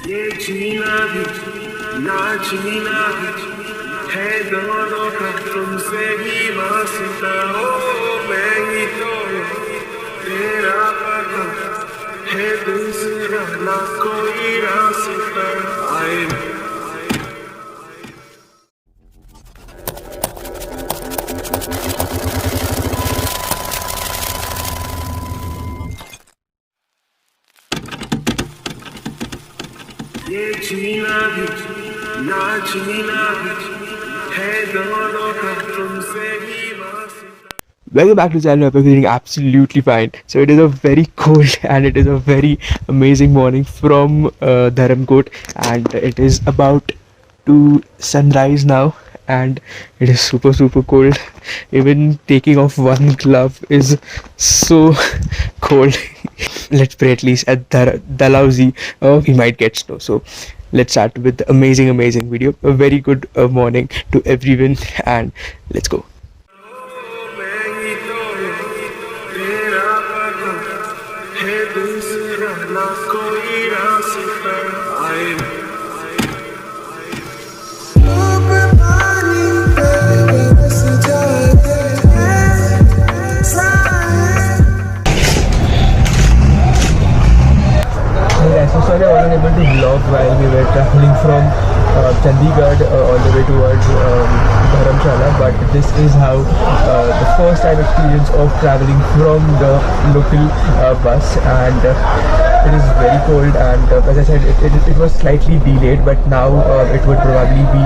ये जीना भी ना जीना भी है दोनों का तुमसे ही वास्ता हो मैं ही तो तेरा पता है दूसरा ना कोई रास्ता आए ये जीना भी ना जीना भी है दोनों का तुमसे ही वास्ता. Welcome back to the channel. I hope you're feeling absolutely fine. So it is a very cold and it is a very amazing morning from Dharamkot, and it is about to sunrise now, and it is super cold. Even taking off one glove is so cold. Let's pray at least at Dalhousie we might get snow. So let's start with the amazing video. A very good morning to everyone, and let's go. So sorry I wasn't able to vlog while we were traveling from Chandigarh all the way towards Dharamshala, but this is how the first time experience of traveling from the local bus, and it is very cold, and as I said it was slightly delayed, but now it would probably be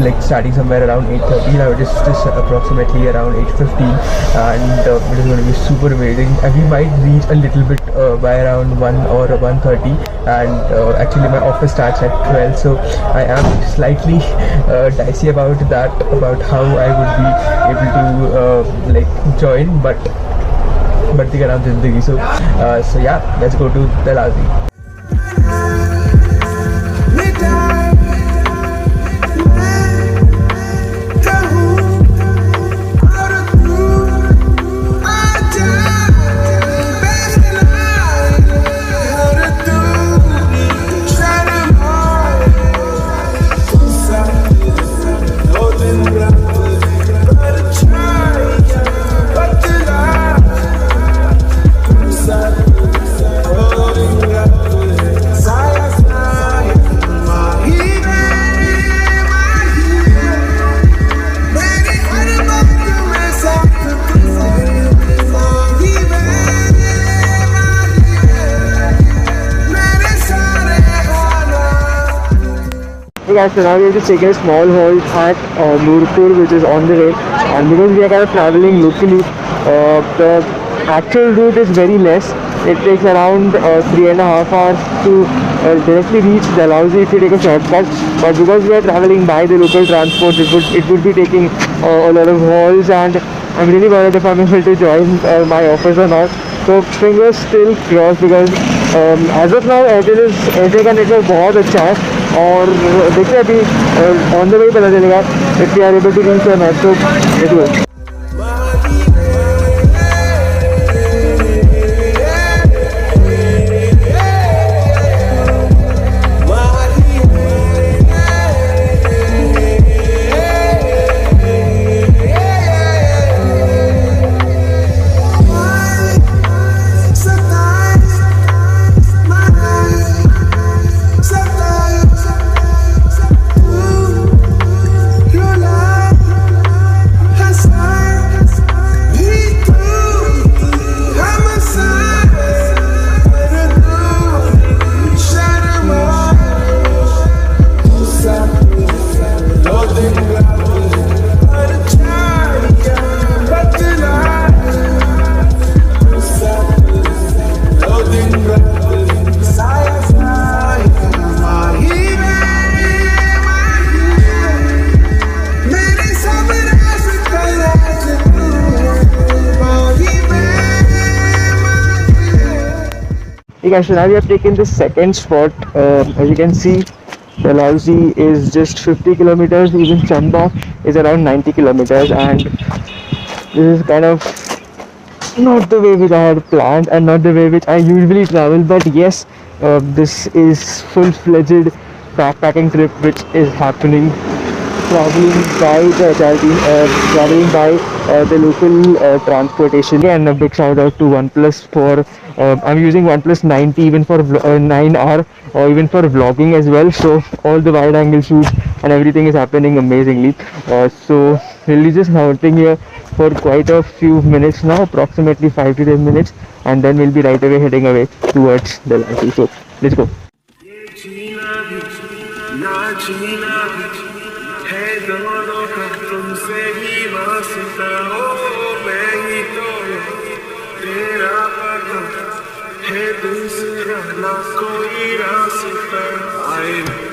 like starting somewhere around 8:30. Now it is just approximately around 8:15, and it is going to be super amazing, and we might reach a little bit by around 1 or 1:30, and actually my office starts at 12, so I am slightly dicey about that, about how I would be able to like join, but the Karam Zindagi. So yeah, let's go to Dalhousie. Hey guys, so now we are just taking a small halt at Nurpur, which is on the way, and because we are kind of traveling locally, the actual route is very less. It takes around 3.5 hours to directly reach Dalhousie if you take a shortcut, but because we are traveling by the local transport, it would be taking a lot of hauls, and I'm really worried if I'm able to join my office or not. So fingers still crossed, because as of now Airtel का network बहुत अच्छा है, और देखते हैं अभी on the way पता चलेगा if we are able to reach or not. So let's go. Guys, so now we have taken the second spot. As you can see, Dalhousie is just 50 kilometers, even Chamba is around 90 kilometers, and this is kind of not the way which I had planned and not the way which I usually travel, but yes, this is full-fledged backpacking trip which is happening, traveling by the HRT, traveling by the local transportation. And a big shout out to OnePlus for I'm using OnePlus 90 even for 9R or even for vlogging as well. So all the wide angle shoots and everything is happening amazingly. So really just mounting here for quite a few minutes now, approximately 5 to 10 minutes, and then we'll be right away heading away towards Dalhousie. So let's go. ये जीना भी ना जीना भी है दोनों का तुमसे ही वास्ता हो मैं ही तो तेरा पता है दूसरा ना कोई रास्ता आए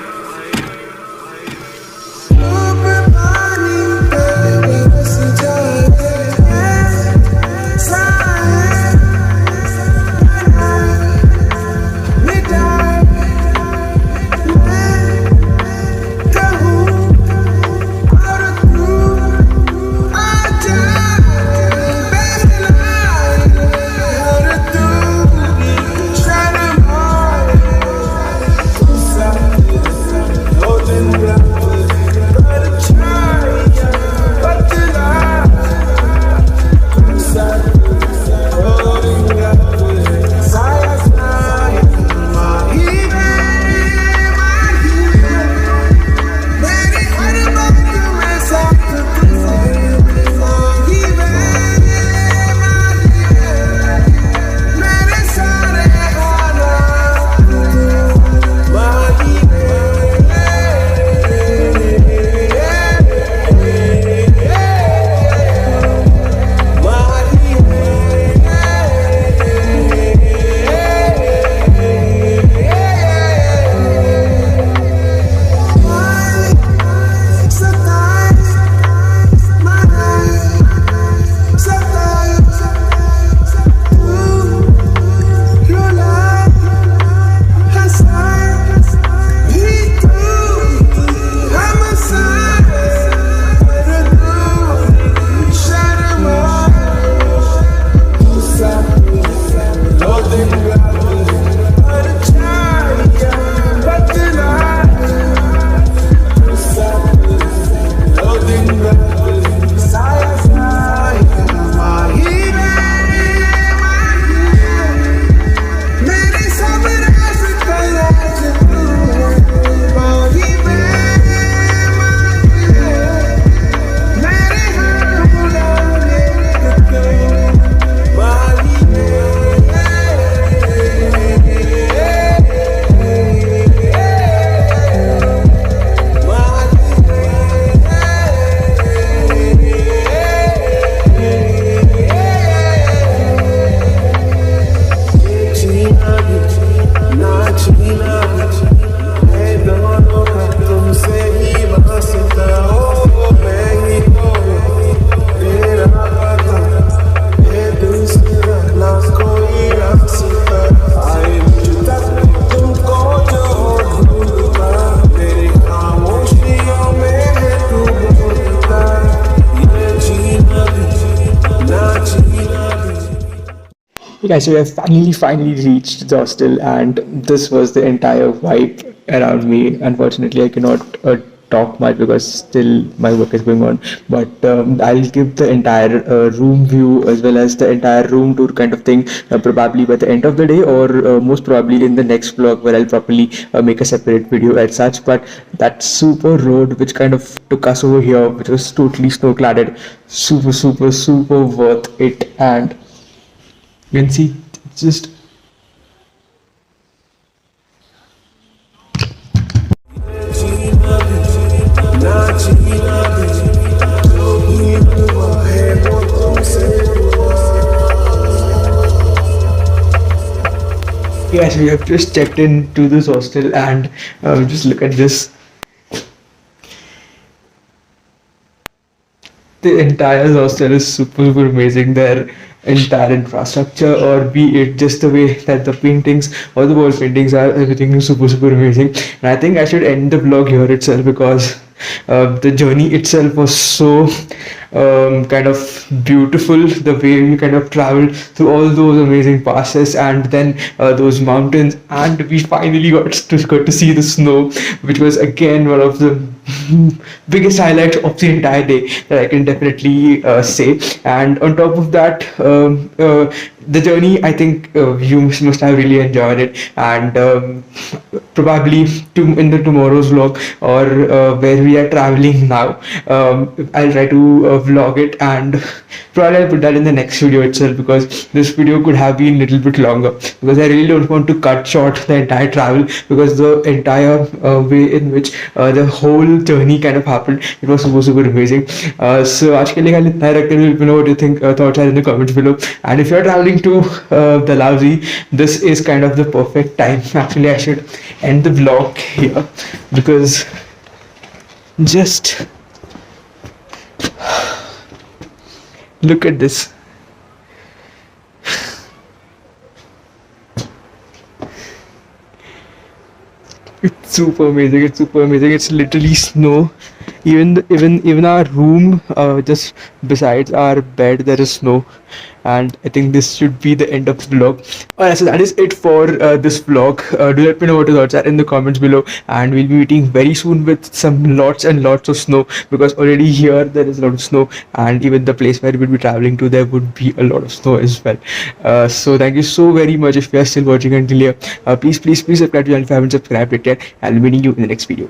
Guys, so we have finally reached Zostel, and this was the entire vibe around me. Unfortunately, I cannot talk much because still my work is going on, but I'll give the entire room view as well as the entire room tour kind of thing probably by the end of the day, or most probably in the next vlog where I'll properly make a separate video as such. But that super road which kind of took us over here, which was totally snow cladded, super worth it. And you can see it's just yes, we have just checked into this hostel, and just look at this. The entire hostel is super amazing. Their entire infrastructure, or be it just the way that the paintings or the wall paintings are, everything is super amazing. And I think I should end the vlog here itself because the journey itself was so kind of beautiful the way we kind of traveled through all those amazing passes and then those mountains, and we finally got to see the snow, which was again one of the biggest highlights of the entire day that I can definitely say. And on top of that, the journey, I think you must have really enjoyed it, and probably in the tomorrow's vlog, or where we are traveling now, I'll try to vlog it, and probably I'll put that in the next video itself, because this video could have been a little bit longer, because I really don't want to cut short the entire travel, because the entire way in which the whole journey kind of happened, it was super amazing. So आज के लिए खाली इतना ही रखते हैं. Let me know what you think, thoughts are in the comments below. And if you're traveling to Dalhousie, this is kind of the perfect time. Actually, I should end the vlog here, because just look at this. It's super amazing. It's super amazing. It's literally snow. Even our room, just besides our bed, there is snow. And I think this should be the end of the vlog. Alright, so that is it for this vlog. Do let me know what your thoughts are in the comments below, and we'll be meeting very soon with some lots and lots of snow, because already here there is a lot of snow, and even the place where we'll be traveling to, there would be a lot of snow as well. So thank you so very much. If you are still watching until here, please subscribe to the channel if you haven't subscribed it yet, and I'll be meeting you in the next video.